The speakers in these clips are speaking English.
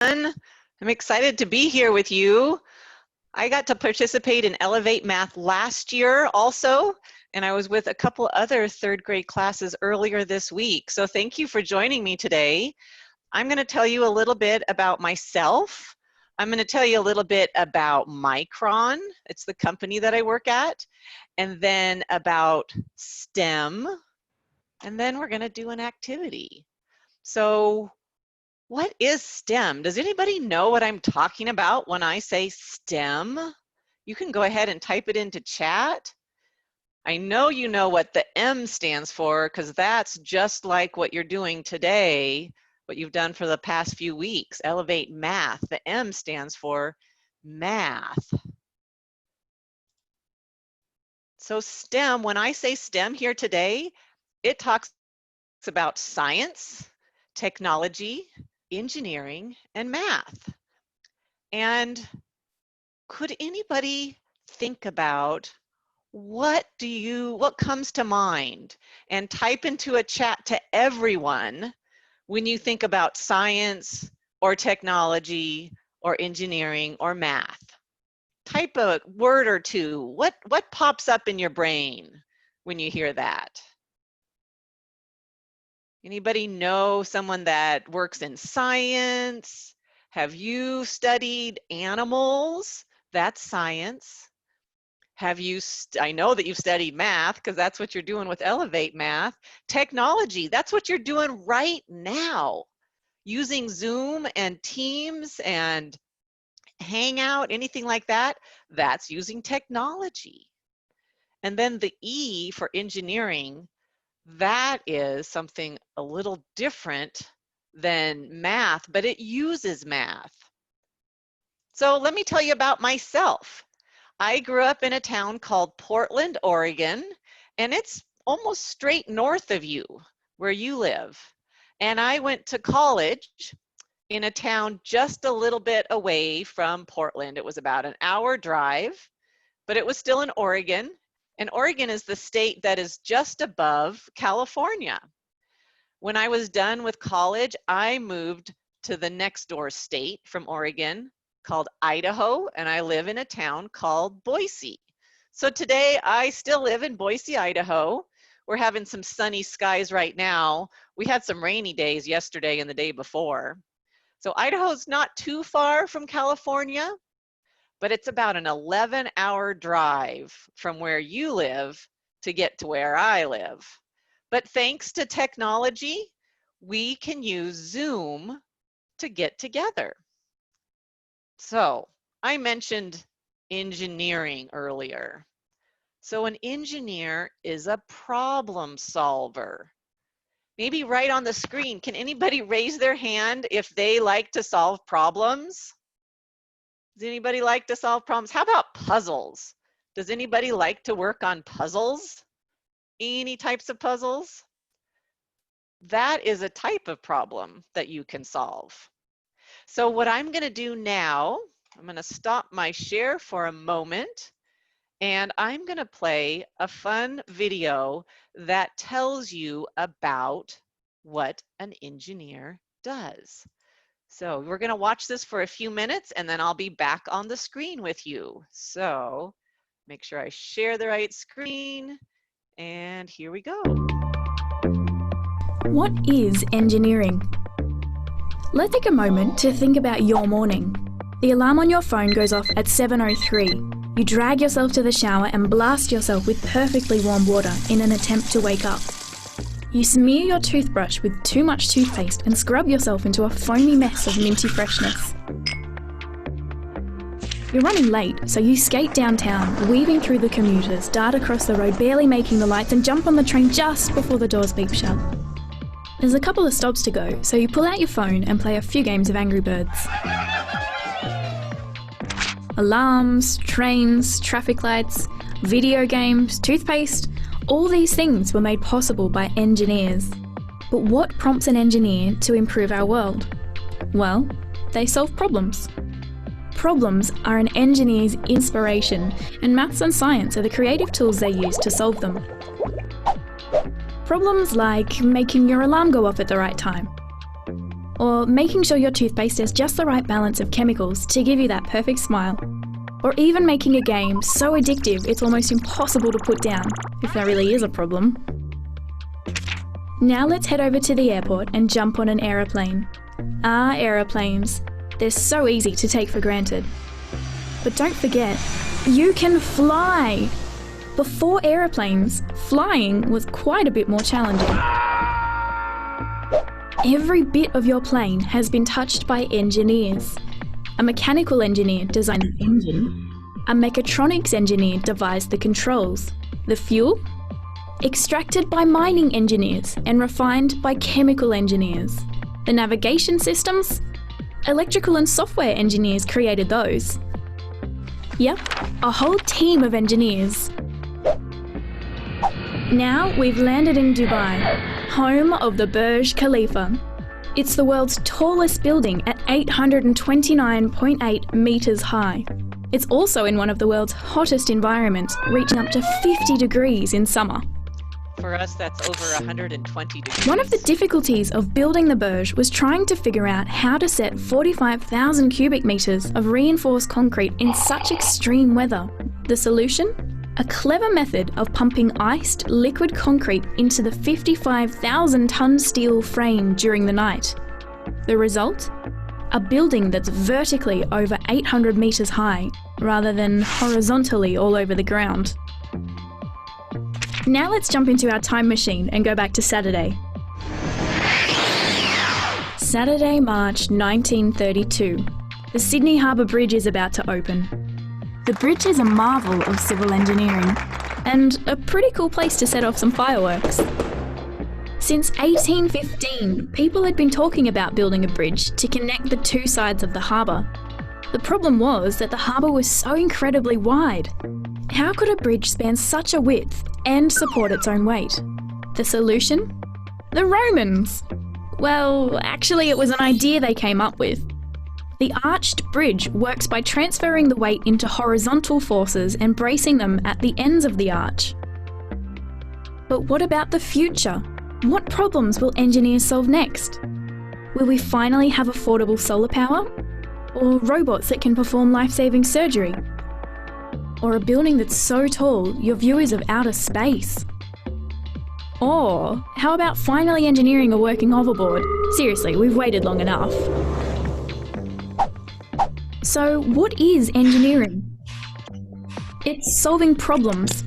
I'm excited to be here with you. I got to participate in Elevate Math last year also, and I was with a couple other third grade classes earlier this week. So thank you for joining me today. I'm going to tell you a little bit about myself. I'm going to tell you a little bit about Micron. It's the company that I work at. And then about STEM. And then we're going to do an activity. So what is STEM? Does anybody know what I'm talking about when I say STEM? You can go ahead and type it into chat. I know you know what the M stands for because that's just like what you're doing today, what you've done for the past few weeks, Elevate Math. The M stands for math. So STEM, when I say STEM here today, it talks about science, technology, engineering, and math. And could anybody think about what comes to mind and type into a chat to everyone when you think about science or technology or engineering or math? Type a word or two. What pops up in your brain when you hear that? Anybody know someone that works in science? Have you studied animals? That's science. Have you, I know that you've studied math because that's what you're doing with Elevate Math. Technology, that's what you're doing right now. Using Zoom and Teams and Hangout, anything like that, that's using technology. And then the E for engineering, that is something a little different than math, but it uses math. So let me tell you about myself. I grew up in a town called Portland, Oregon, and it's almost straight north of you, where you live. And I went to college in a town just a little bit away from Portland. It was about an hour drive, but it was still in Oregon. And Oregon is the state that is just above California. When I was done with college, I moved to the next door state from Oregon called Idaho, and I live in a town called Boise. So today I still live in Boise, Idaho. We're having some sunny skies right now. We had some rainy days yesterday and the day before. So Idaho's not too far from California, but it's about an 11-hour drive from where you live to get to where I live. But thanks to technology, we can use Zoom to get together. So I mentioned engineering earlier. So an engineer is a problem solver. Maybe right on the screen, can anybody raise their hand if they like to solve problems? Does anybody like to solve problems? How about puzzles? Does anybody like to work on puzzles? Any types of puzzles? That is a type of problem that you can solve. So what I'm going to do now, I'm going to stop my share for a moment, and I'm going to play a fun video that tells you about what an engineer does. So we're going to watch this for a few minutes and then I'll be back on the screen with you. So make sure I share the right screen, and here we go. What is engineering? Let's take a moment to think about your morning. The alarm on your phone goes off at 7:03. You drag yourself to the shower and blast yourself with perfectly warm water in an attempt to wake up. You smear your toothbrush with too much toothpaste and scrub yourself into a foamy mess of minty freshness. You're running late, so you skate downtown, weaving through the commuters, dart across the road, barely making the lights, and jump on the train just before the doors beep shut. There's a couple of stops to go, so you pull out your phone and play a few games of Angry Birds. Alarms, trains, traffic lights, video games, toothpaste, all these things were made possible by engineers. But what prompts an engineer to improve our world? Well, they solve problems. Problems are an engineer's inspiration, and maths and science are the creative tools they use to solve them. Problems like making your alarm go off at the right time, or making sure your toothpaste has just the right balance of chemicals to give you that perfect smile, or even making a game so addictive it's almost impossible to put down, if that really is a problem. Now let's head over to the airport and jump on an aeroplane. Ah, aeroplanes. They're so easy to take for granted. But don't forget, you can fly! Before aeroplanes, flying was quite a bit more challenging. Every bit of your plane has been touched by engineers. A mechanical engineer designed the engine. A mechatronics engineer devised the controls. The fuel? Extracted by mining engineers and refined by chemical engineers. The navigation systems? Electrical and software engineers created those. Yep, a whole team of engineers. Now we've landed in Dubai, home of the Burj Khalifa. It's the world's tallest building at 829.8 metres high. It's also in one of the world's hottest environments, reaching up to 50 degrees in summer. For us, that's over 120 degrees. One of the difficulties of building the Burj was trying to figure out how to set 45,000 cubic metres of reinforced concrete in such extreme weather. The solution? A clever method of pumping iced liquid concrete into the 55,000-tonne steel frame during the night. The result? A building that's vertically over 800 metres high, rather than horizontally all over the ground. Now let's jump into our time machine and go back to Saturday. Saturday, March 1932. The Sydney Harbour Bridge is about to open. The bridge is a marvel of civil engineering, and a pretty cool place to set off some fireworks. Since 1815, people had been talking about building a bridge to connect the two sides of the harbour. The problem was that the harbour was so incredibly wide. How could a bridge span such a width and support its own weight? The solution? The Romans! Well, actually it was an idea they came up with. The arched bridge works by transferring the weight into horizontal forces and bracing them at the ends of the arch. But what about the future? What problems will engineers solve next? Will we finally have affordable solar power? Or robots that can perform life-saving surgery? Or a building that's so tall your view is of outer space? Or how about finally engineering a working hoverboard? Seriously, we've waited long enough. So what is engineering? It's solving problems.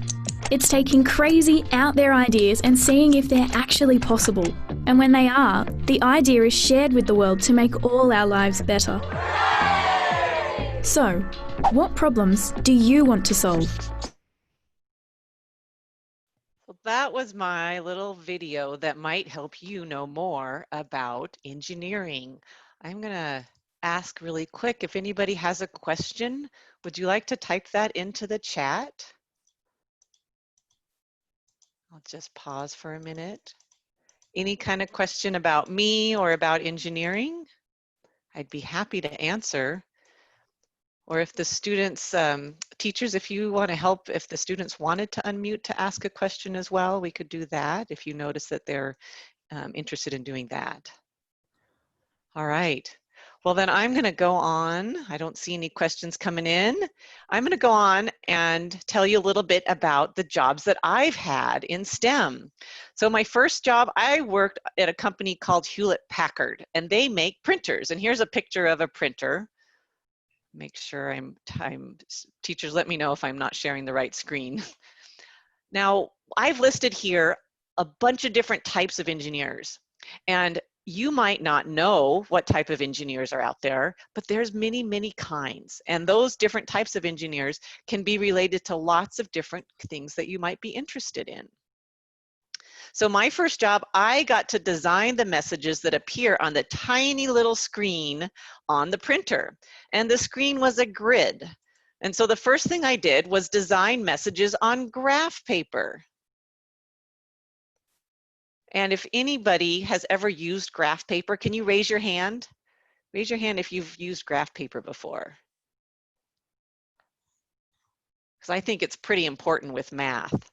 It's taking crazy, out there ideas and seeing if they're actually possible. And when they are, the idea is shared with the world to make all our lives better. So, what problems do you want to solve? Well, that was my little video that might help you know more about engineering. I'm going to ask really quick if anybody has a question. Would you like to type that into the chat? I'll just pause for a minute. Any kind of question about me or about engineering? I'd be happy to answer. Or if the students, teachers, if you want to help, if the students wanted to unmute to ask a question as well, we could do that if you notice that they're interested in doing that. All right. Well, then I'm going to go on. I don't see any questions coming in. I'm going to go on and tell you a little bit about the jobs that I've had in STEM. So my first job, I worked at a company called Hewlett-Packard, and they make printers. And here's a picture of a printer. Make sure teachers, let me know if I'm not sharing the right screen. Now, I've listed here a bunch of different types of engineers. And you might not know what type of engineers are out there, but there's many, many kinds. And those different types of engineers can be related to lots of different things that you might be interested in. So my first job, I got to design the messages that appear on the tiny little screen on the printer. And the screen was a grid. And so the first thing I did was design messages on graph paper. And if anybody has ever used graph paper, can you raise your hand? Raise your hand if you've used graph paper before. Because I think it's pretty important with math.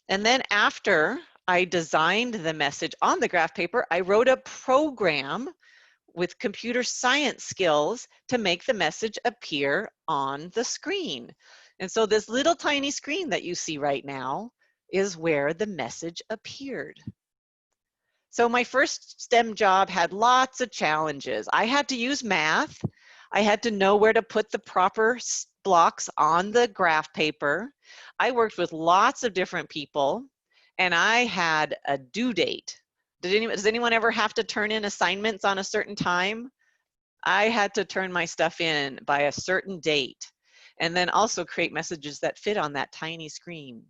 And then after I designed the message on the graph paper, I wrote a program with computer science skills to make the message appear on the screen. And so this little tiny screen that you see right now is where the message appeared. So my first STEM job had lots of challenges. I had to use math. I had to know where to put the proper blocks on the graph paper. I worked with lots of different people, and I had a due date. Does anyone ever have to turn in assignments on a certain time? I had to turn my stuff in by a certain date, and then also create messages that fit on that tiny screen.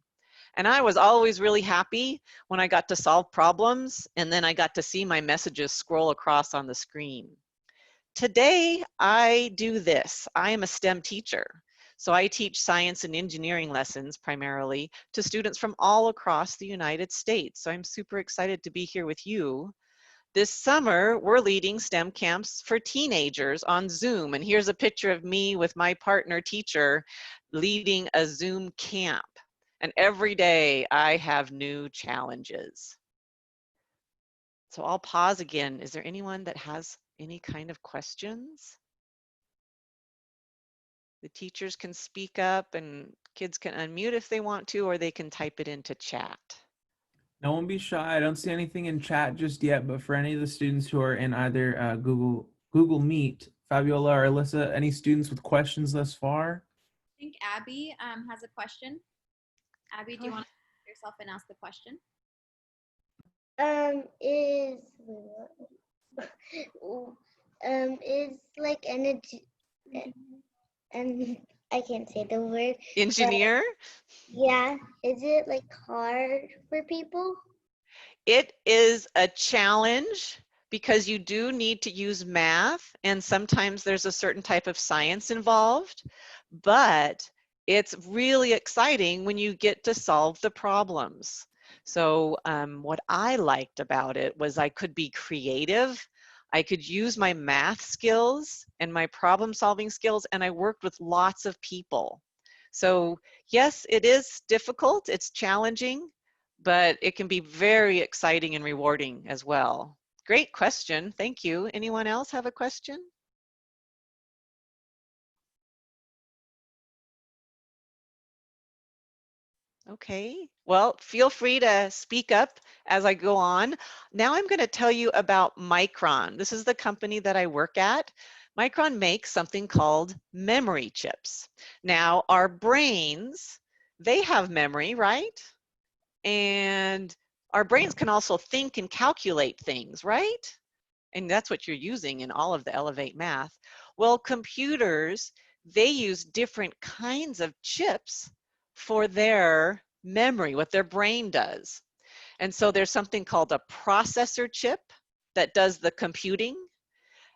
And I was always really happy when I got to solve problems and then I got to see my messages scroll across on the screen. Today, I do this. I am a STEM teacher. So I teach science and engineering lessons primarily to students from all across the United States. So I'm super excited to be here with you. This summer, we're leading STEM camps for teenagers on Zoom. And here's a picture of me with my partner teacher leading a Zoom camp. And every day I have new challenges. So I'll pause again. Is there anyone that has any kind of questions? The teachers can speak up and kids can unmute if they want to, or they can type it into chat. No one be shy. I don't see anything in chat just yet, but for any of the students who are in either Google Meet, Fabiola or Alyssa, any students with questions thus far? I think Abby has a question. Abby, do you want to unmute yourself and ask the question? Is like energy, and I can't say the word. Engineer? Yeah, is it like hard for people? It is a challenge because you do need to use math and sometimes there's a certain type of science involved, but it's really exciting when you get to solve the problems. So what I liked about it was I could be creative. I could use my math skills and my problem solving skills, and I worked with lots of people. So yes, it is difficult, it's challenging, but it can be very exciting and rewarding as well. Great question, thank you. Anyone else have a question? Okay, well, feel free to speak up as I go on. Now I'm going to tell you about Micron. This is the company that I work at. Micron makes something called memory chips. Now, our brains, they have memory, right? And our brains can also think and calculate things, right? And that's what you're using in all of the Elevate math. Well, computers, they use different kinds of chips for their memory, what their brain does. And so there's something called a processor chip that does the computing.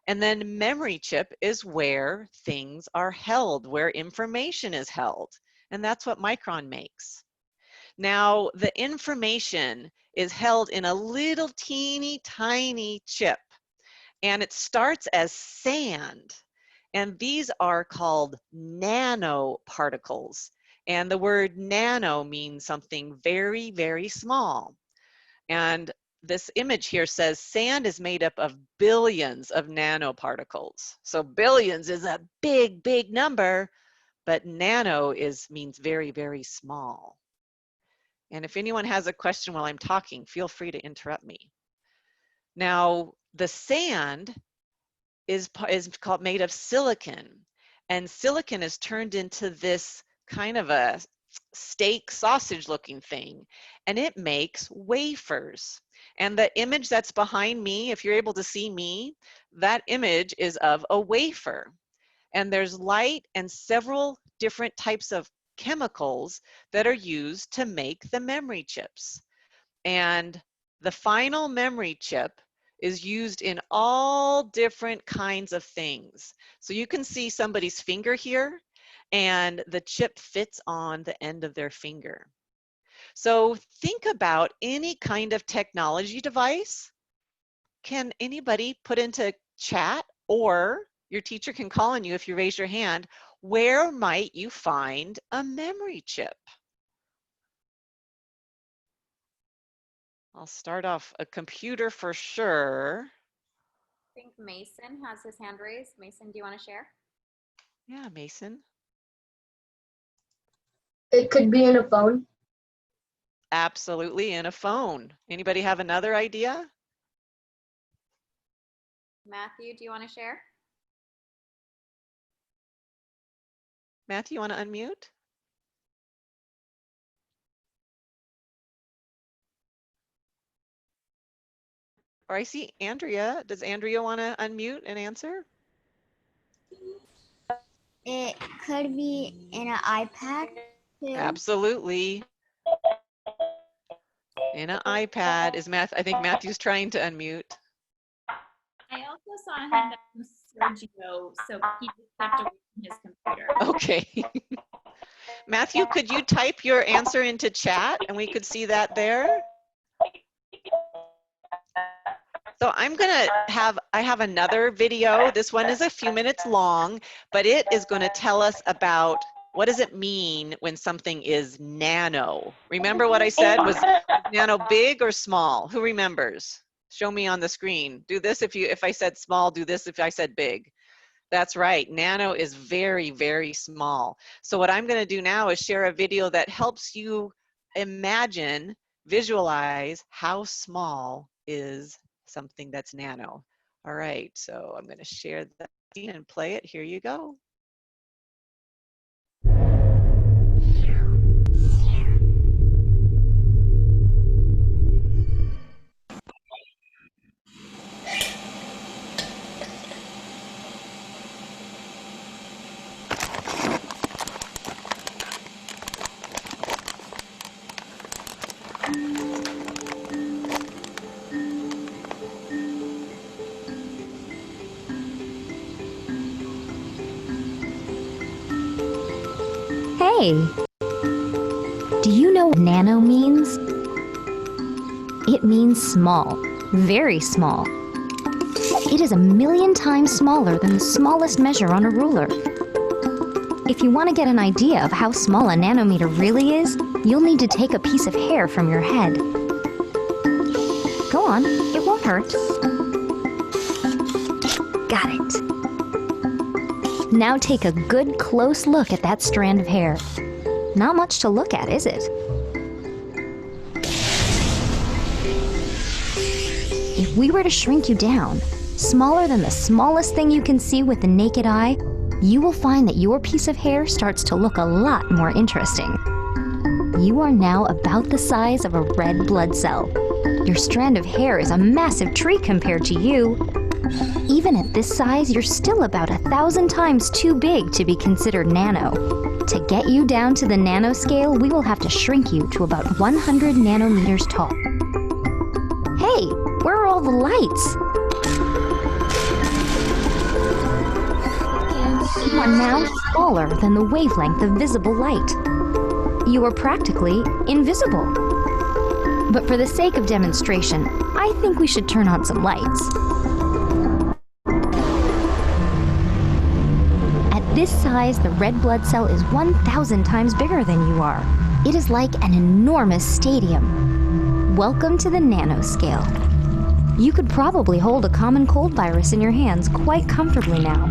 And then memory chip is where things are held, where information is held. And that's what Micron makes. Now, the information is held in a little teeny tiny chip, and it starts as sand. And these are called nanoparticles. And the word nano means something very, very small. And this image here says sand is made up of billions of nanoparticles. So billions is a big, big number, but nano means very, very small. And if anyone has a question while I'm talking, feel free to interrupt me. Now, the sand is called made of silicon, and silicon is turned into this kind of a steak sausage looking thing, and it makes wafers. And the image that's behind me, if you're able to see me, that image is of a wafer. And there's light and several different types of chemicals that are used to make the memory chips. And the final memory chip is used in all different kinds of things. So you can see somebody's finger here, and the chip fits on the end of their finger. So think about any kind of technology device. Can anybody put into chat, or your teacher can call on you if you raise your hand, where might you find a memory chip? I'll start off a computer for sure. think Mason has his hand raised. Mason, do you want to share? Yeah, Mason. It could be in a phone. Absolutely, in a phone. Anybody have another idea? Matthew, do you want to share? Matthew, you want to unmute? Or I see Andrea. Does Andrea want to unmute and answer? It could be in an iPad too. Absolutely. In an iPad is I think Matthew's trying to unmute. I also saw a hand up from Sergio, so he just stepped away from his computer. Okay. Matthew, could you type your answer into chat and we could see that there? So I have another video. This one is a few minutes long, but it is going to tell us about what does it mean when something is nano. Remember what I said? Was nano big or small? Who remembers? Show me on the screen. Do this if I said small, do this if I said big. That's right. Nano is very, very small. So what I'm going to do now is share a video that helps you imagine, visualize how small is something that's nano. All right, so I'm going to share that screen and play it. Here you go. Hey, do you know what nano means? It means small, very small. It is 1,000,000 times smaller than the smallest measure on a ruler. If you want to get an idea of how small a nanometer really is, you'll need to take a piece of hair from your head. Go on, it won't hurt. Got it. Now take a good close look at that strand of hair. Not much to look at, is it? If we were to shrink you down, smaller than the smallest thing you can see with the naked eye, you will find that your piece of hair starts to look a lot more interesting. You are now about the size of a red blood cell. Your strand of hair is a massive tree compared to you. Even at this size, you're still about 1,000 times too big to be considered nano. To get you down to the nanoscale, we will have to shrink you to about 100 nanometers tall. Hey, where are all the lights? You are now smaller than the wavelength of visible light. You are practically invisible. But for the sake of demonstration, I think we should turn on some lights. At this size, the red blood cell is 1,000 times bigger than you are. It is like an enormous stadium. Welcome to the nanoscale. You could probably hold a common cold virus in your hands quite comfortably now.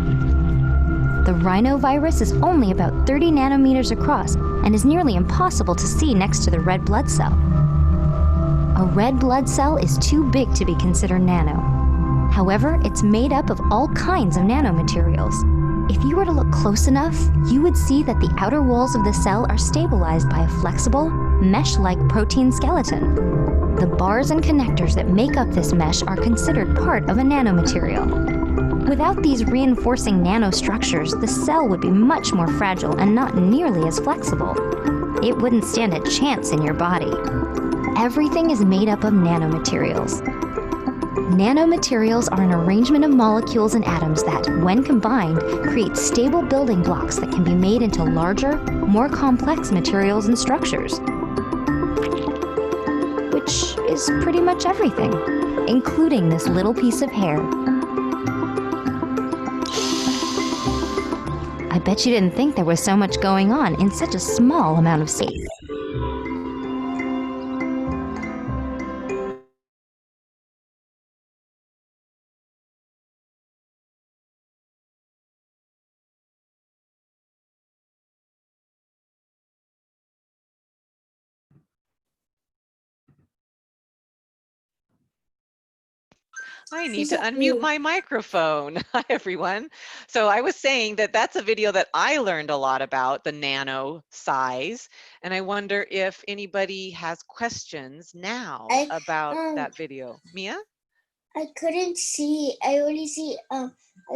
The rhinovirus is only about 30 nanometers across and is nearly impossible to see next to the red blood cell. A red blood cell is too big to be considered nano. However, it's made up of all kinds of nanomaterials. If you were to look close enough, you would see that the outer walls of the cell are stabilized by a flexible, mesh-like protein skeleton. The bars and connectors that make up this mesh are considered part of a nanomaterial. Without these reinforcing nanostructures, the cell would be much more fragile and not nearly as flexible. It wouldn't stand a chance in your body. Everything is made up of nanomaterials. Nanomaterials are an arrangement of molecules and atoms that, when combined, create stable building blocks that can be made into larger, more complex materials and structures. Which is pretty much everything, including this little piece of hair. I bet you didn't think there was so much going on in such a small amount of space. I need She's to on unmute mute. my microphone. Hi, everyone. So I was saying that that's a video that I learned a lot about, the nano size. And I wonder if anybody has questions now about that video. Mia? I couldn't see. I only see I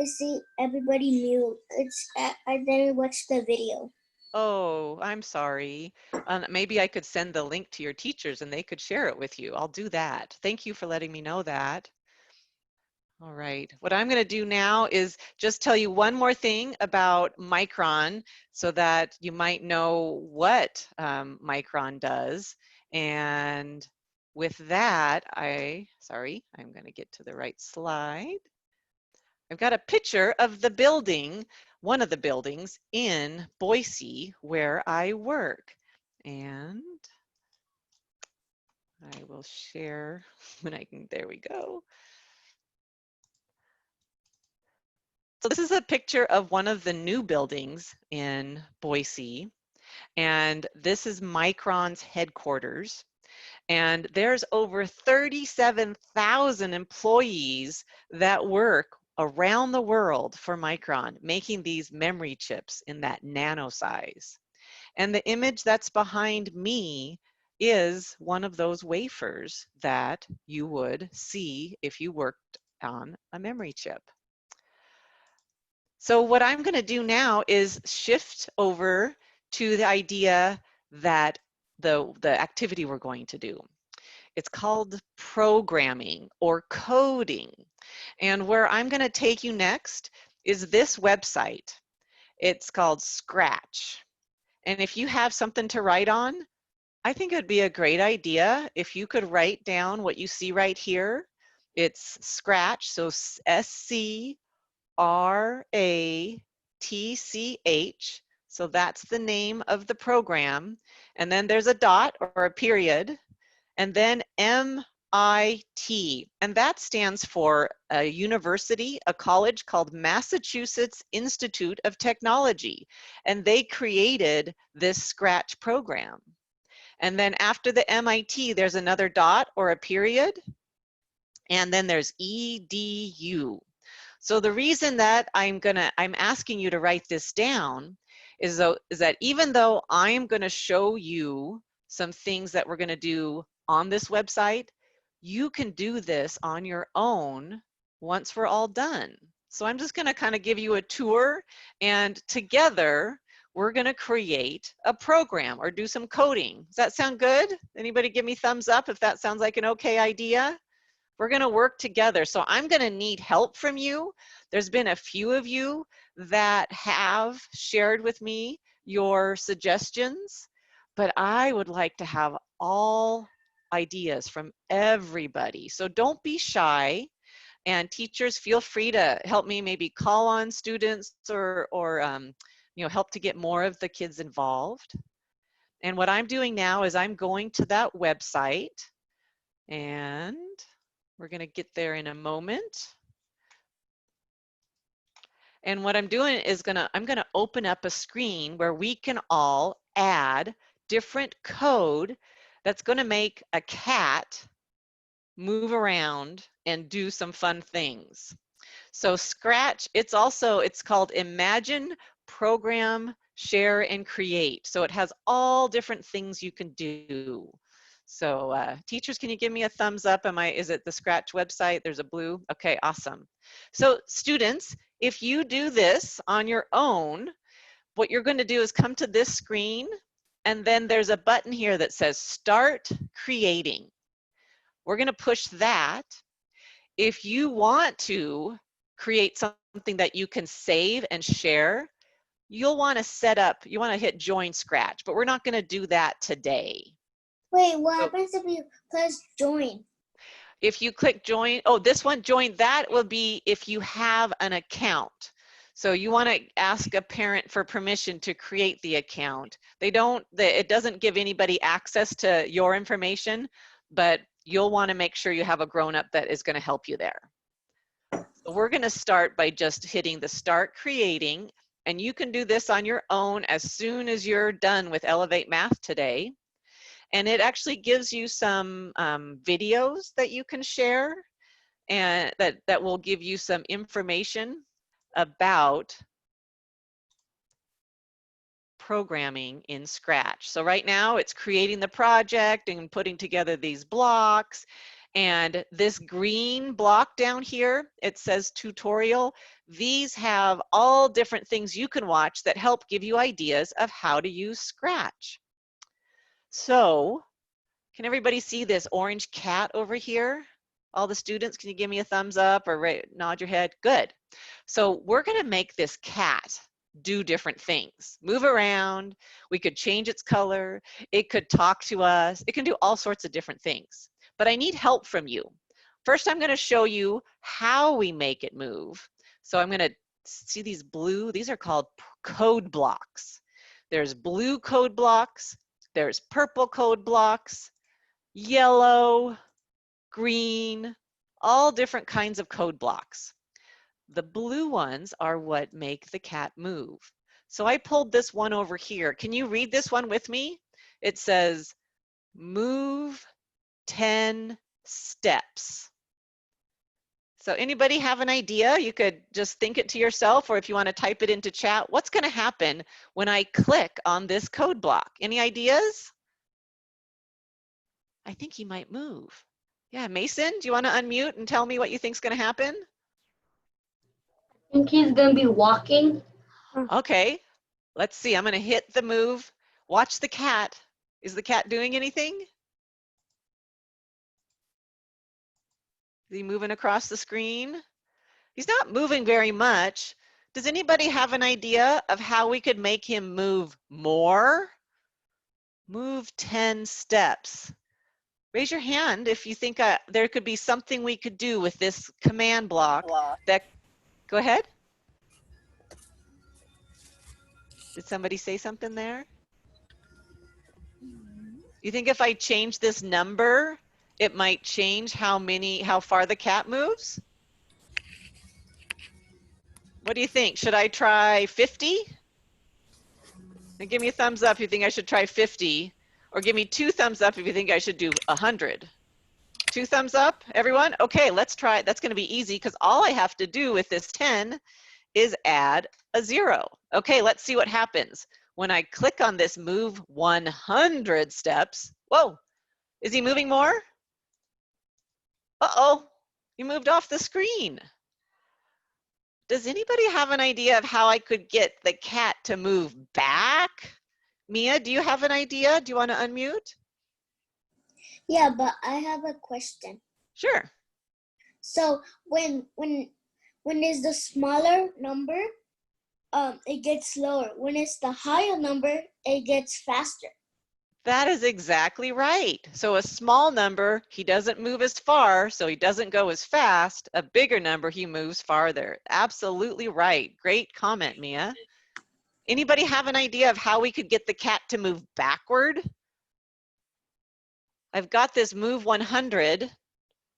see everybody mute. I didn't watch the video. Oh, I'm sorry. Maybe I could send the link to your teachers and they could share it with you. I'll do that. Thank you for letting me know that. All right, what I'm going to do now is just tell you one more thing about Micron so that you might know what Micron does. And with that, I'm going to get to the right slide. I've got a picture of the building, one of the buildings in Boise where I work. And I will share when I can, there we go. So this is a picture of one of the new buildings in Boise, and this is Micron's headquarters. And there's over 37,000 employees that work around the world for Micron, making these memory chips in that nano size. And the image that's behind me is one of those wafers that you would see if you worked on a memory chip. So what I'm going to do now is shift over to the idea that the activity we're going to do. It's called programming or coding. And where I'm going to take you next is this website. It's called Scratch. And if you have something to write on, I think it'd be a great idea if you could write down what you see right here. It's Scratch, so SCRATCH. So that's the name of the program. And then there's a dot or a period, and then MIT. And that stands for a university, a college called Massachusetts Institute of Technology. And they created this Scratch program. And then after the MIT, there's another dot or a period. And then there's EDU. So the reason that I'm asking you to write this down is that even though I'm going to show you some things that we're going to do on this website, you can do this on your own once we're all done. So I'm just going to kind of give you a tour, and together we're going to create a program or do some coding. Does that sound good? Anybody give me thumbs up if that sounds like an okay idea? We're going to work together. So I'm going to need help from you. There's been a few of you that have shared with me your suggestions, but I would like to have all ideas from everybody. So don't be shy. And teachers, feel free to help me maybe call on students or help to get more of the kids involved. And what I'm doing now is I'm going to that website, and we're going to get there in a moment. And what I'm doing is I'm going to open up a screen where we can all add different code that's going to make a cat move around and do some fun things. So Scratch, it's called Imagine, Program, Share, and Create. So it has all different things you can do. So teachers, can you give me a thumbs up? Is it the Scratch website? There's a blue. Okay, awesome. So students, if you do this on your own, what you're going to do is come to this screen, and then there's a button here that says Start Creating. We're going to push that. If you want to create something that you can save and share, you'll want to you want to hit Join Scratch, but we're not going to do that today. Wait, what happens if you press join? If you click join, this one, join, that will be if you have an account. So you want to ask a parent for permission to create the account. It doesn't give anybody access to your information, but you'll want to make sure you have a grown-up that is going to help you there. So we're going to start by just hitting the Start Creating, and you can do this on your own as soon as you're done with Elevate Math today. And it actually gives you some videos that you can share. and that will give you some information about programming in Scratch. So right now it's creating the project and putting together these blocks. And this green block down here, it says tutorial. These have all different things you can watch that help give you ideas of how to use Scratch. So can everybody see this orange cat over here? All the students, can you give me a thumbs up or nod your head? Good. So we're going to make this cat do different things, move around. We could change its color. It could talk to us. It can do all sorts of different things. But I need help from you. First, I'm going to show you how we make it move. So I'm going to see these blue, these are called code blocks. There's blue code blocks. There's purple code blocks, yellow, green, all different kinds of code blocks. The blue ones are what make the cat move. So I pulled this one over here. Can you read this one with me? It says, move 10 steps. So anybody have an idea? You could just think it to yourself, or if you want to type it into chat, what's going to happen when I click on this code block? Any ideas? I think he might move. Yeah, Mason, do you want to unmute and tell me what you think is going to happen? I think he's gonna be walking. Okay, let's see. I'm going to hit the move. Watch the cat. Is the cat doing anything? Is he moving across the screen? He's not moving very much. Does anybody have an idea of how we could make him move more? Move 10 steps. Raise your hand if you think there could be something we could do with this command block. Go ahead. Did somebody say something there? You think if I change this number, it might change how far the cat moves? What do you think? Should I try 50? And give me a thumbs up if you think I should try 50, or give me 2 thumbs up if you think I should do 100. 2 thumbs up, everyone? Okay, let's try it. That's going to be easy because all I have to do with this 10 is add a 0. Okay, let's see what happens. When I click on this move 100 steps, whoa, is he moving more? Uh-oh, he moved off the screen. Does anybody have an idea of how I could get the cat to move back? Mia, do you have an idea? Do you want to unmute? Yeah, but I have a question. Sure. So when it's the smaller number, it gets slower. When it's the higher number, it gets faster. That is exactly right. So a small number, he doesn't move as far, so he doesn't go as fast. A bigger number, he moves farther. Absolutely right. Great comment, Mia. Anybody have an idea of how we could get the cat to move backward? I've got this move 100.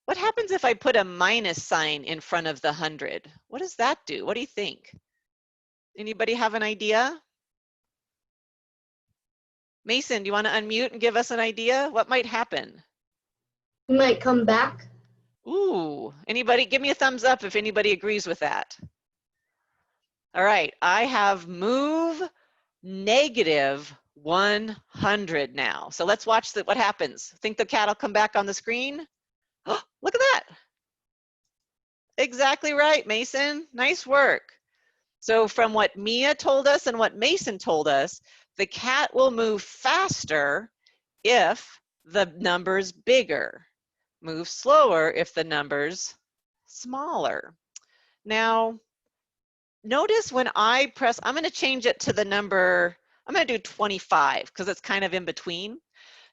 What happens if I put a minus sign in front of the 100? What does that do? What do you think? Anybody have an idea? Mason, do you want to unmute and give us an idea? What might happen? He might come back. Ooh, anybody? Give me a thumbs up if anybody agrees with that. All right, I have move negative 100 now. So let's watch what happens. Think the cat will come back on the screen? Oh, look at that. Exactly right, Mason. Nice work. So from what Mia told us and what Mason told us, the cat will move faster if the number's bigger. Move slower if the number's smaller. Now, notice when I press, I'm going to change it to the number, I'm going to do 25 because it's kind of in between.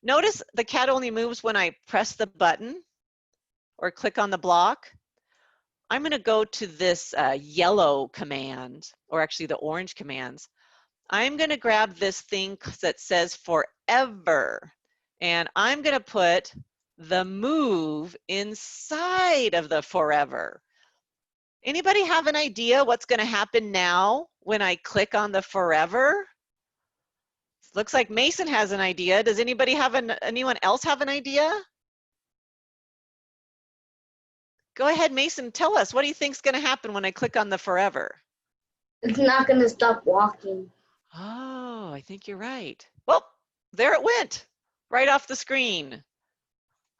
Notice the cat only moves when I press the button or click on the block. I'm going to go to this yellow command, or actually the orange commands. I'm going to grab this thing that says forever, and I'm going to put the move inside of the forever. Anybody have an idea what's going to happen now when I click on the forever? Looks like Mason has an idea. Does anyone else have an idea? Go ahead, Mason, tell us, what do you think is going to happen when I click on the forever? It's not gonna stop walking. Oh, I think you're right. Well, there it went, right off the screen.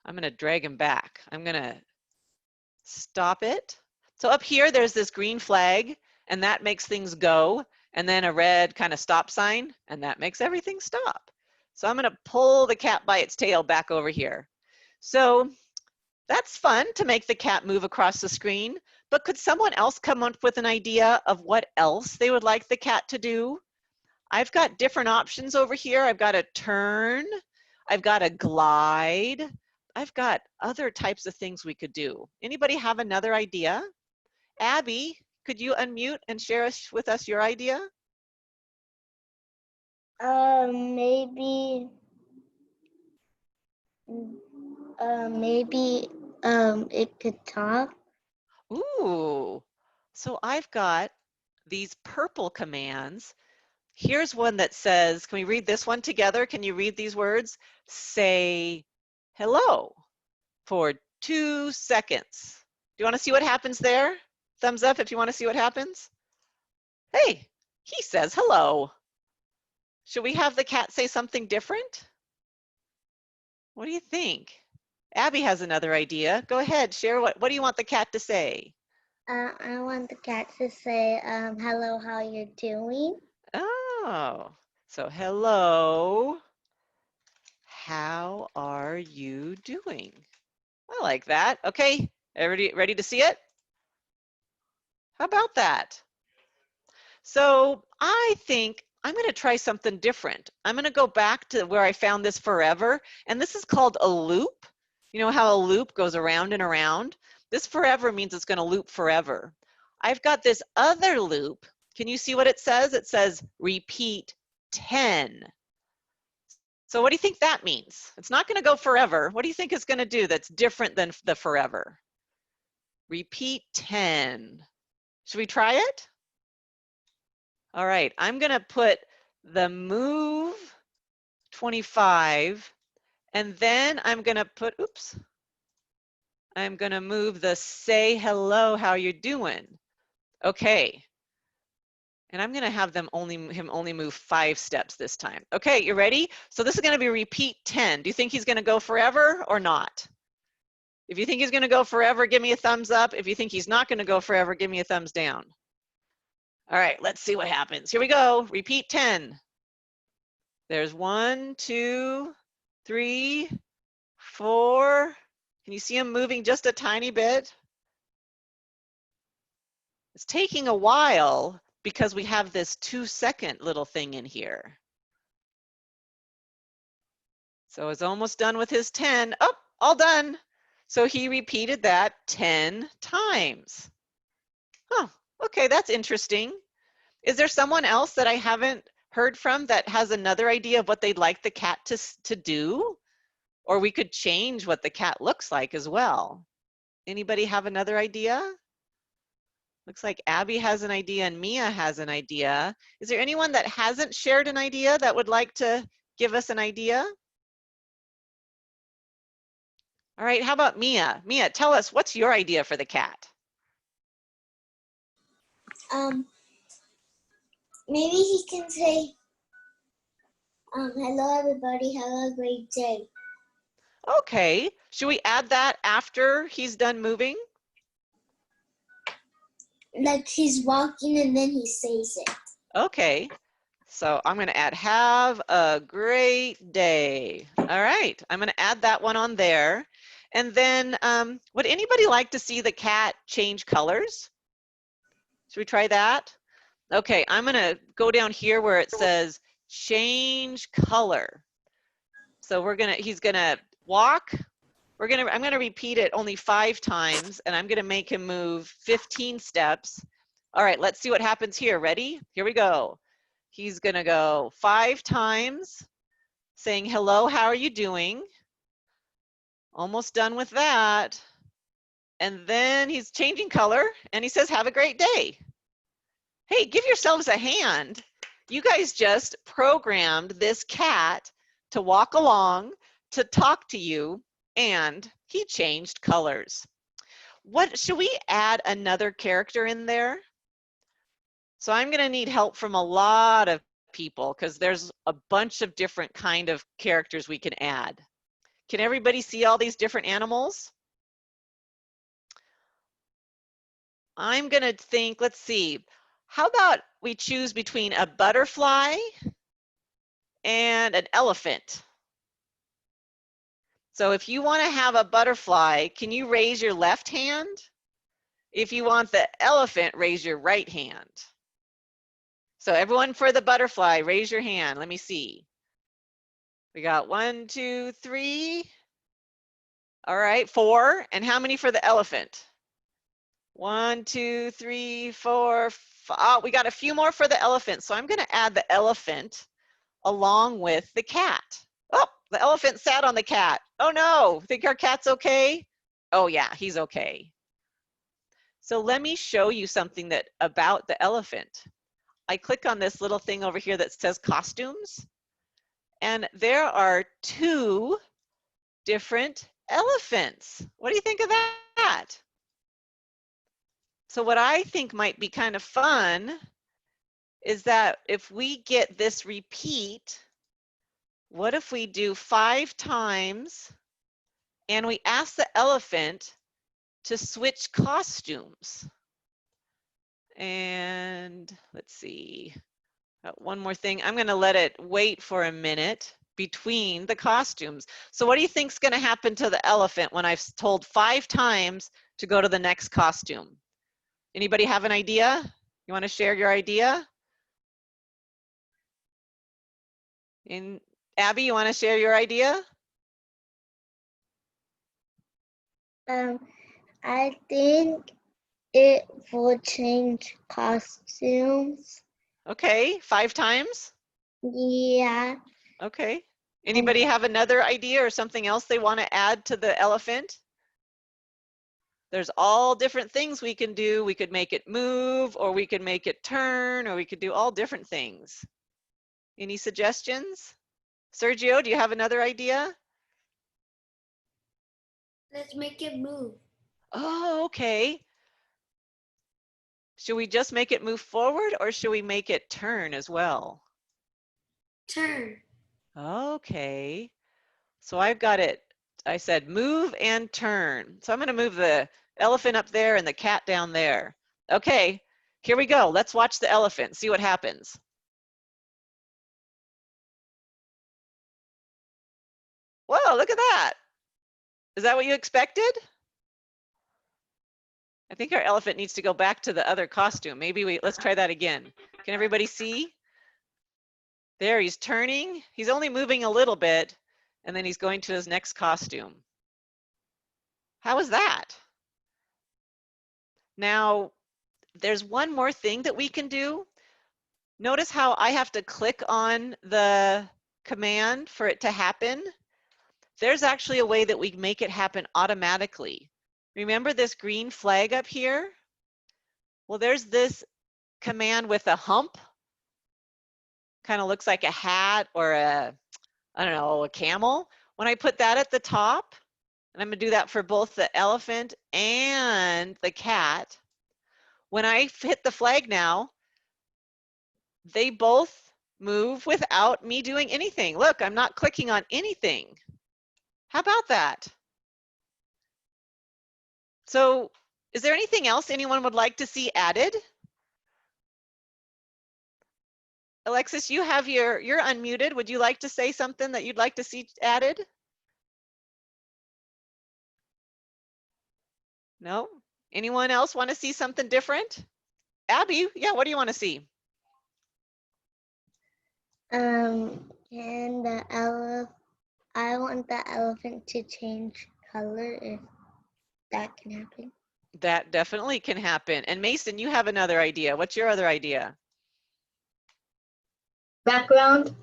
I'm going to drag him back. I'm going to stop it. So up here, there's this green flag, and that makes things go, and then a red kind of stop sign, and that makes everything stop. So I'm going to pull the cat by its tail back over here. So that's fun to make the cat move across the screen, but could someone else come up with an idea of what else they would like the cat to do? I've got different options over here. I've got a turn, I've got a glide, I've got other types of things we could do. Anybody have another idea? Abby, could you unmute and share with us your idea? Maybe it could talk. Ooh, so I've got these purple commands. Here's one that says, can we read this one together? Can you read these words? Say hello for 2 seconds. Do you want to see what happens there? Thumbs up if you want to see what happens. Hey, he says hello. Should we have the cat say something different? What do you think? Abby has another idea. Go ahead, share what do you want the cat to say? I want the cat to say, hello, how you're doing. Oh, so hello, how are you doing? I like that. Okay, everybody ready to see it? How about that? So I think I'm going to try something different. I'm going to go back to where I found this forever, and this is called a loop. You know how a loop goes around and around? This forever means it's going to loop forever. I've got this other loop. Can you see what it says? It says repeat 10. So what do you think that means? It's not going to go forever. What do you think it's going to do that's different than the forever? Repeat 10. Should we try it? All right, I'm going to put the move 25, and then I'm going to put, oops, I'm going to move the say hello, how you doing? Okay. And I'm going to have him only move 5 steps this time. Okay, you ready? So this is going to be repeat 10. Do you think he's going to go forever or not? If you think he's going to go forever, give me a thumbs up. If you think he's not going to go forever, give me a thumbs down. All right, let's see what happens. Here we go. Repeat 10. There's 1, 2, 3, 4. Can you see him moving just a tiny bit? It's taking a while because we have this 2-second little thing in here. So it's almost done with his 10. Oh, all done. So he repeated that 10 times. Huh, okay, that's interesting. Is there someone else that I haven't heard from that has another idea of what they'd like the cat to do? Or we could change what the cat looks like as well. Anybody have another idea? Looks like Abby has an idea and Mia has an idea. Is there anyone that hasn't shared an idea that would like to give us an idea? All right, how about Mia? Mia, tell us, what's your idea for the cat? Maybe he can say, hello everybody, have a great day. Okay, should we add that after he's done moving? Like he's walking and then he says it. Okay, so I'm gonna add have a great day. All right, I'm gonna add that one on there. And then would anybody like to see the cat change colors? Should we try that? Okay, I'm gonna go down here where it says change color. So he's gonna walk. I'm gonna repeat it only 5 times, and I'm gonna make him move 15 steps. All right, let's see what happens here. Ready? Here we go. He's gonna go 5 times, saying hello, how are you doing? Almost done with that. And then he's changing color, and he says, have a great day. Hey, give yourselves a hand. You guys just programmed this cat to walk along, to talk to you, and he changed colors. What should we add another character in there? So I'm going to need help from a lot of people because there's a bunch of different kind of characters we can add. Can everybody see all these different animals? I'm going to think, let's see, how about we choose between a butterfly and an elephant? So if you want to have a butterfly, can you raise your left hand? If you want the elephant, raise your right hand. So everyone for the butterfly, raise your hand. Let me see. We got 1, 2, 3. All right, 4. And how many for the elephant? 1, 2, 3, 4, 5. Oh, we got a few more for the elephant. So I'm going to add the elephant along with the cat. Oh, the elephant sat on the cat. Oh no, think our cat's okay? Oh yeah, he's okay. So let me show you something that about the elephant. I click on this little thing over here that says costumes, and there are 2 different elephants. What do you think of that? So what I think might be kind of fun is that if we get this repeat, what if we do 5 times and we ask the elephant to switch costumes? And let's see, one more thing. I'm going to let it wait for a minute between the costumes. So what do you think is going to happen to the elephant when I've told 5 times to go to the next costume? Anybody have an idea? You want to share your idea? Abby, you want to share your idea? I think it will change costumes. Okay, 5 times? Yeah. Okay. Anybody have another idea or something else they want to add to the elephant? There's all different things we can do. We could make it move, or we could make it turn, or we could do all different things. Any suggestions? Sergio, do you have another idea? Let's make it move. Oh, okay. Should we just make it move forward, or should we make it turn as well? Turn. Okay. So I've got it. I said move and turn. So I'm going to move the elephant up there and the cat down there. Okay, here we go. Let's watch the elephant, see what happens. Whoa, look at that. Is that what you expected? I think our elephant needs to go back to the other costume. Maybe let's try that again. Can everybody see? There, he's turning. He's only moving a little bit, and then he's going to his next costume. How was that? Now, there's one more thing that we can do. Notice how I have to click on the command for it to happen. There's actually a way that we make it happen automatically. Remember this green flag up here? Well, there's this command with a hump. Kind of looks like a hat or a, I don't know, a camel. When I put that at the top, and I'm going to do that for both the elephant and the cat, when I hit the flag now, they both move without me doing anything. Look, I'm not clicking on anything. How about that? So is there anything else anyone would like to see added? Alexis, you're unmuted. Would you like to say something that you'd like to see added? No? Anyone else want to see something different? Abby, yeah, what do you want to see? And I want the elephant to change color if that can happen. That definitely can happen. And Mason, you have another idea. What's your other idea? Background.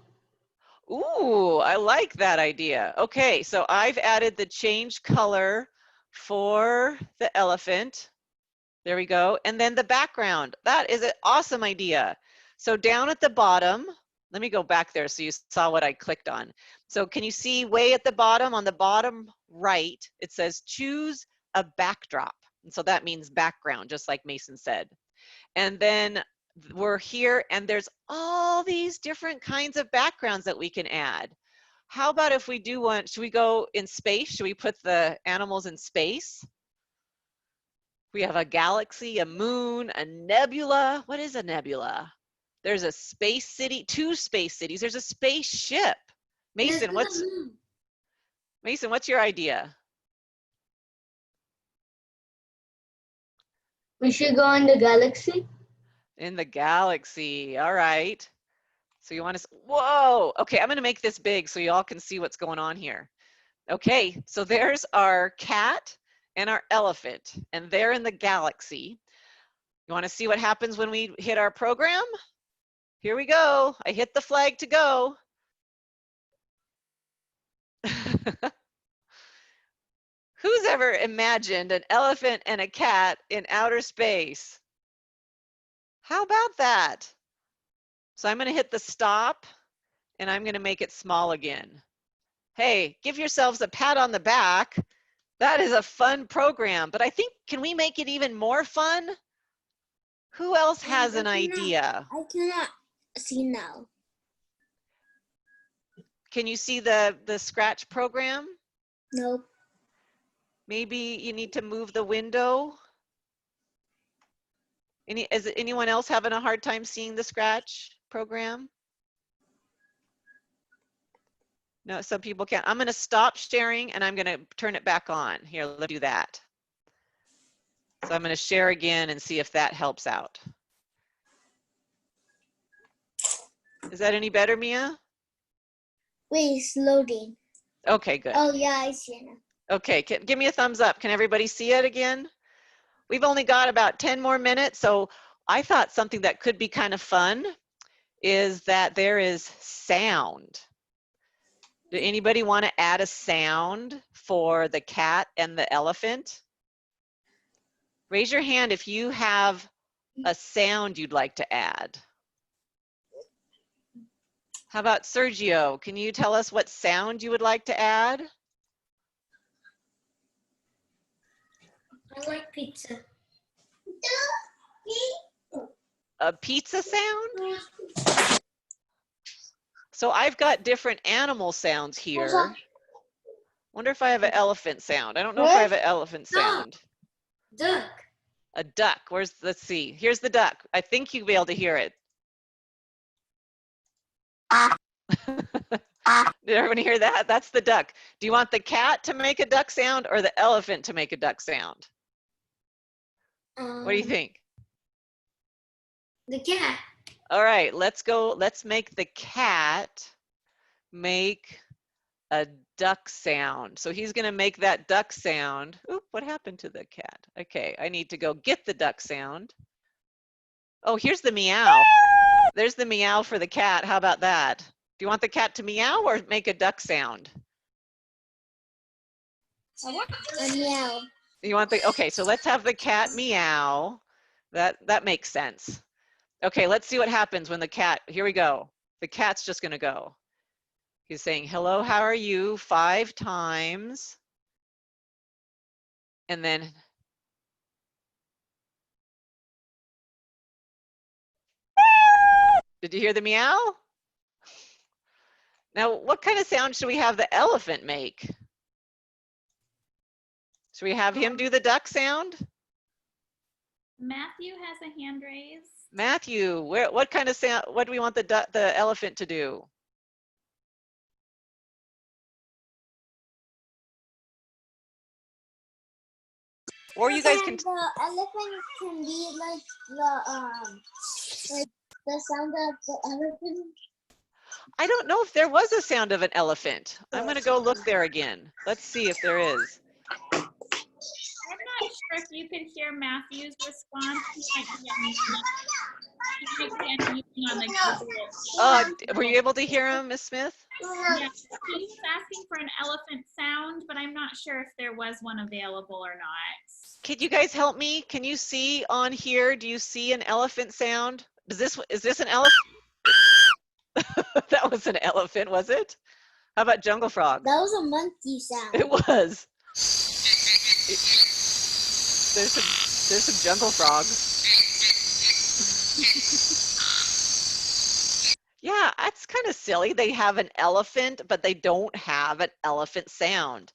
Ooh, I like that idea. Okay, so I've added the change color for the elephant. There we go. And then the background. That is an awesome idea. So down at the bottom, let me go back there so you saw what I clicked on. So can you see way at the bottom, on the bottom right, it says choose a backdrop. And so that means background, just like Mason said. And then we're here, and there's all these different kinds of backgrounds that we can add. How about if we do one, should we go in space? Should we put the animals in space? We have a galaxy, a moon, a nebula. What is a nebula? There's a space city, 2 space cities. There's a spaceship. Mason, what's your idea? We should go in the galaxy. In the galaxy. All right. So you want to, whoa. Okay, I'm going to make this big so you all can see what's going on here. Okay, so there's our cat and our elephant, and they're in the galaxy. You want to see what happens when we hit our program? Here we go. I hit the flag to go. Who's ever imagined an elephant and a cat in outer space? How about that? So I'm going to hit the stop, and I'm going to make it small again. Hey, give yourselves a pat on the back. That is a fun program, but I think, can we make it even more fun? Who else has an idea? I cannot see now. Can you see the Scratch program? Nope. Maybe you need to move the window. Is anyone else having a hard time seeing the Scratch program? No, some people can't. I'm going to stop sharing and I'm going to turn it back on. Here, let's do that. So I'm going to share again and see if that helps out. Is that any better, Mia? Wait, it's loading. Okay, good. Oh yeah, I see it now. Okay, give me a thumbs up. Can everybody see it again? We've only got about 10 more minutes, so I thought something that could be kind of fun is that there is sound. Do anybody want to add a sound for the cat and the elephant? Raise your hand if you have a sound you'd like to add. How about Sergio? Can you tell us what sound you would like to add? I like pizza. A pizza sound? So I've got different animal sounds here. Wonder if I have an elephant sound. I don't know if I have an elephant sound. Duck. A duck. Let's see. Here's the duck. I think you'll be able to hear it. Did everyone hear that? That's the duck. Do you want the cat to make a duck sound or the elephant to make a duck sound? What do you think? The cat. All right, let's go. Let's make the cat make a duck sound. So he's going to make that duck sound. Oop, what happened to the cat? Okay, I need to go get the duck sound. Oh, here's the meow. There's the meow for the cat. How about that? Do you want the cat to meow or make a duck sound? A meow. You want the, okay, so let's have the cat meow. That makes sense. Okay, let's see what happens when the cat, here we go. The cat's just gonna go. He's saying, hello, how are you? 5 times. And then, did you hear the meow? Now, what kind of sound should we have the elephant make? Should we have him do the duck sound? Matthew has a hand raised. Matthew, what kind of sound, what do we want the elephant to do? Or you guys can. The elephant can be like the sound of the elephant. I don't know if there was a sound of an elephant. I'm going to go look there again. Let's see if there is. I'm not sure if you could hear Matthew's response. He might be unmuting on the Google. Were you able to hear him, Miss Smith? Yeah, he was asking for an elephant sound, but I'm not sure if there was one available or not. Could you guys help me? Can you see on here? Do you see an elephant sound? Is this an elephant? That was an elephant, was it? How about jungle frog? That was a monkey sound. It was. there's some jungle frogs. Yeah, that's kind of silly. They have an elephant, but they don't have an elephant sound.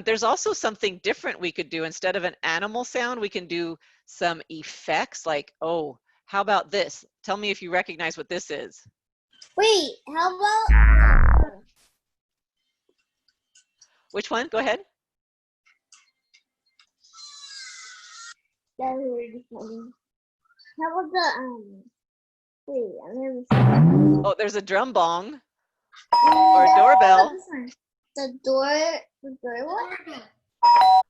There's also something different we could do. Instead of an animal sound, we can do some effects like, oh, how about this? Tell me if you recognize what this is. Wait, how about Which one? Go ahead. that really funny. How about the wait, I never seen Oh, there's a drum bong that. or doorbell The door what?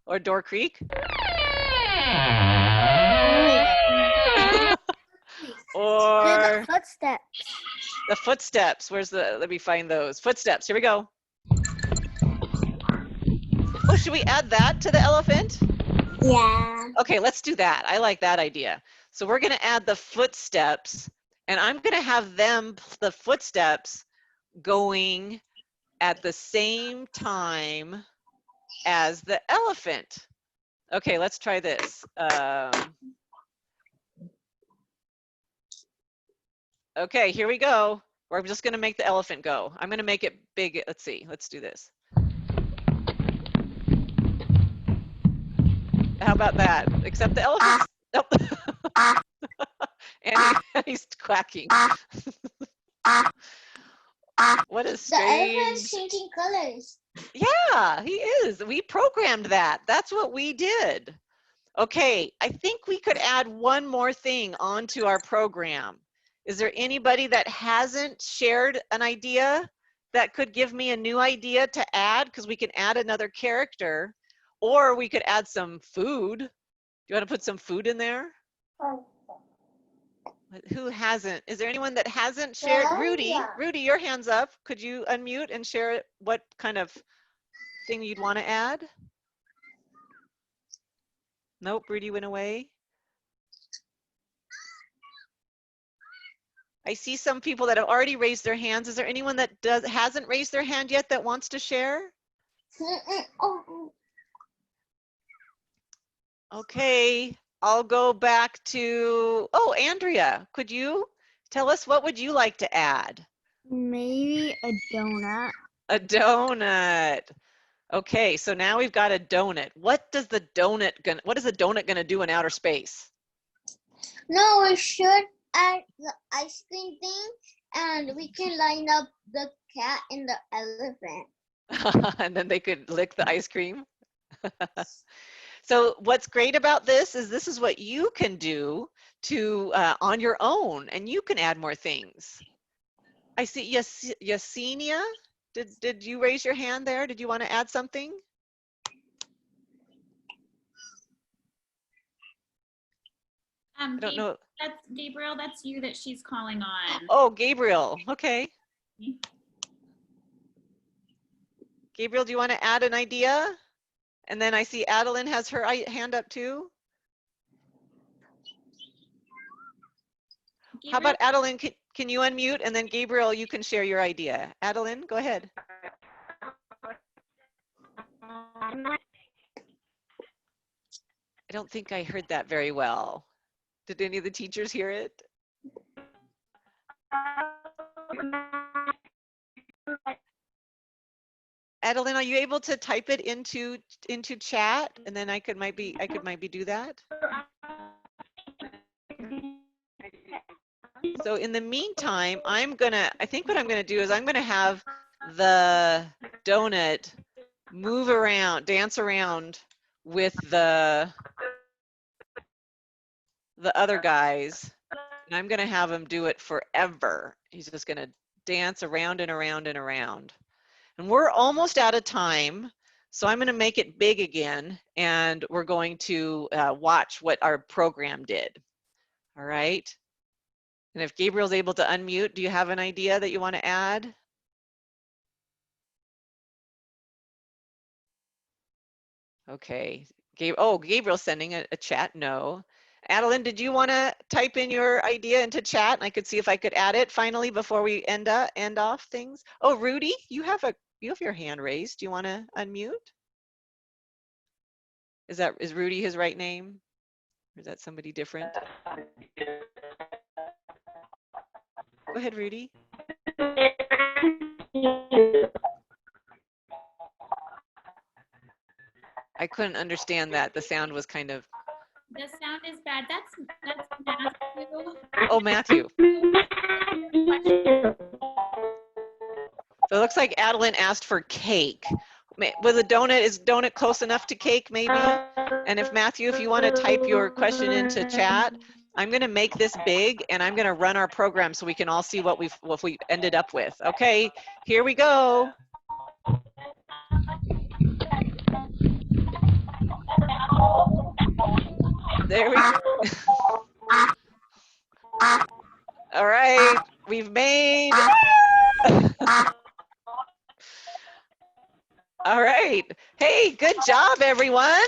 or door creak. Or Footsteps. the footsteps. Where's the, let me find those. Footsteps, here we go. Oh, should we add that to the elephant? Yeah. Okay, let's do that. I like that idea. So we're gonna add the footsteps, and I'm gonna have them, the footsteps, going at the same time as the elephant. Okay, let's try this. Okay, here we go. We're just gonna make the elephant go. I'm gonna make it big. Let's see, let's do this. How about that? Except the elephant. Nope. and he's quacking. What a The elephant strange. is changing colors. Yeah, he is. We programmed that. That's what we did. Okay, I think we could add one more thing onto our program. Is there anybody that hasn't shared an idea that could give me a new idea to add? Because we can add another character, or we could add some food. Do you want to put some food in there? Who hasn't? Is there anyone that hasn't shared? Yeah, Rudy, yeah. Rudy, your hand's up. Could you unmute and share what kind of thing you'd want to add? Nope, Rudy went away. I see some people that have already raised their hands. Is there anyone that hasn't raised their hand yet that wants to share? Okay, I'll go back to, oh, Andrea, could you tell us what would you like to add? Maybe a donut. A donut. Okay, so now we've got a donut. What is the donut gonna do in outer space? No, we should add the ice cream thing, and we can line up the cat and the elephant. And then they could lick the ice cream. So what's great about this is what you can do to on your own, and you can add more things. I see Yesenia. Did you raise your hand there? Did you want to add something? I don't know. That's Gabriel. That's you that she's calling on. Oh, Gabriel. Okay. Gabriel, do you want to add an idea? And then I see Adeline has her hand up too. Gabriel, How about Adeline? Can you unmute, and then Gabriel, you can share your idea. Adeline, go ahead. I don't think I heard that very well. Did any of the teachers hear it? Adeline, are you able to type it into chat, and then I could might be do that? So in the meantime, I think what I'm gonna do is I'm gonna have the donut move around, dance around with the other guys, and I'm gonna have him do it forever. He's just gonna dance around and around and around. And we're almost out of time, so I'm gonna make it big again, and we're going to watch what our program did. All right. And if Gabriel's able to unmute, do you have an idea that you want to add? Okay. Gabriel's sending a chat no. Adeline, did you want to type in your idea into chat, and I could see if I could add it finally before we end off things? Oh, Rudy, you have your hand raised. Do you want to unmute? Is Rudy his right name? Or is that somebody different? Go ahead, Rudy. I couldn't understand that. The sound was kind of. The sound is bad. That's Matthew. Oh, Matthew. So it looks like Adeline asked for cake. With a donut, is donut close enough to cake maybe? And if Matthew, if you want to type your question into chat, I'm going to make this big and I'm going to run our program so we can all see what we ended up with. Okay, here we go. There we go. All right, we've made. All right. Hey, good job, everyone.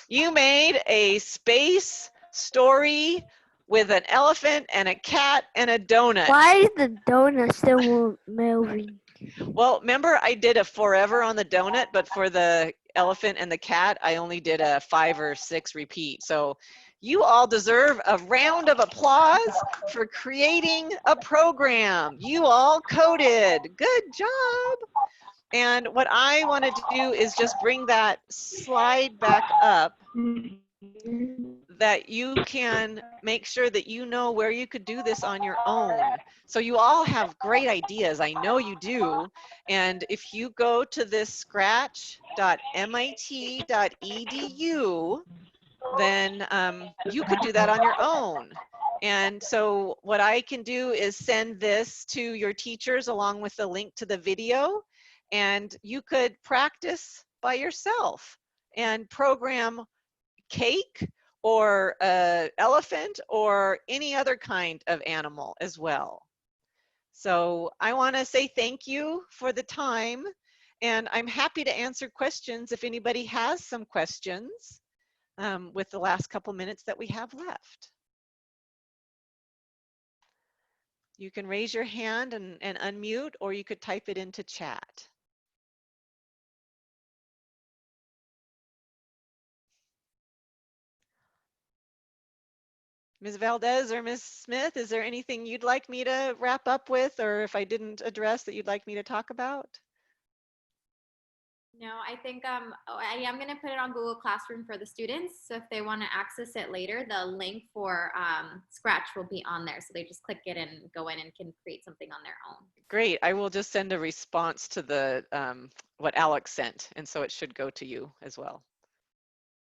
You made a space story with an elephant and a cat and a donut. Why is the donut still moving? Well, remember I did a forever on the donut, but for the elephant and the cat, I only did a 5 or 6 repeat. So you all deserve a round of applause for creating a program. You all coded. Good job. And what I wanted to do is just bring that slide back up that you can make sure that you know where you could do this on your own. So you all have great ideas. I know you do. And if you go to this scratch.mit.edu, then you could do that on your own. And so what I can do is send this to your teachers along with the link to the video, and you could practice by yourself and program cake or elephant or any other kind of animal as well. So I want to say thank you for the time, and I'm happy to answer questions if anybody has some questions with the last couple minutes that we have left. You can raise your hand and unmute, or you could type it into chat. Ms. Valdez or Ms. Smith, is there anything you'd like me to wrap up with, or if I didn't address that you'd like me to talk about? No, I think I am going to put it on Google Classroom for the students. So if they want to access it later, the link for Scratch will be on there. So they just click it and go in and can create something on their own. Great. I will just send a response to the what Alex sent, and so it should go to you as well.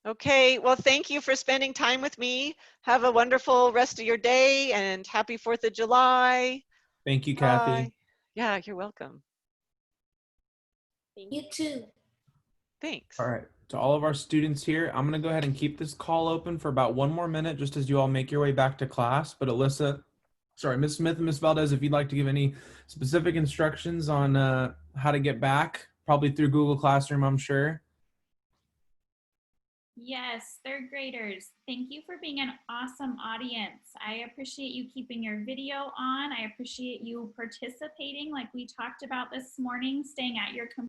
Okay, well, thank you for spending time with me. Have a wonderful rest of your day and happy 4th of July. Thank you, Kathy. Bye. Yeah, you're welcome. You too. Thanks. All right, to all of our students here, I'm going to go ahead and keep this call open for about 1 more minute just as you all make your way back to class. But Alyssa, sorry, Ms. Smith and Ms. Valdez, if you'd like to give any specific instructions on how to get back, probably through Google Classroom, I'm sure. Yes, third graders, thank you for being an awesome audience. I appreciate you keeping your video on. I appreciate you participating like we talked about this morning, staying at your computer.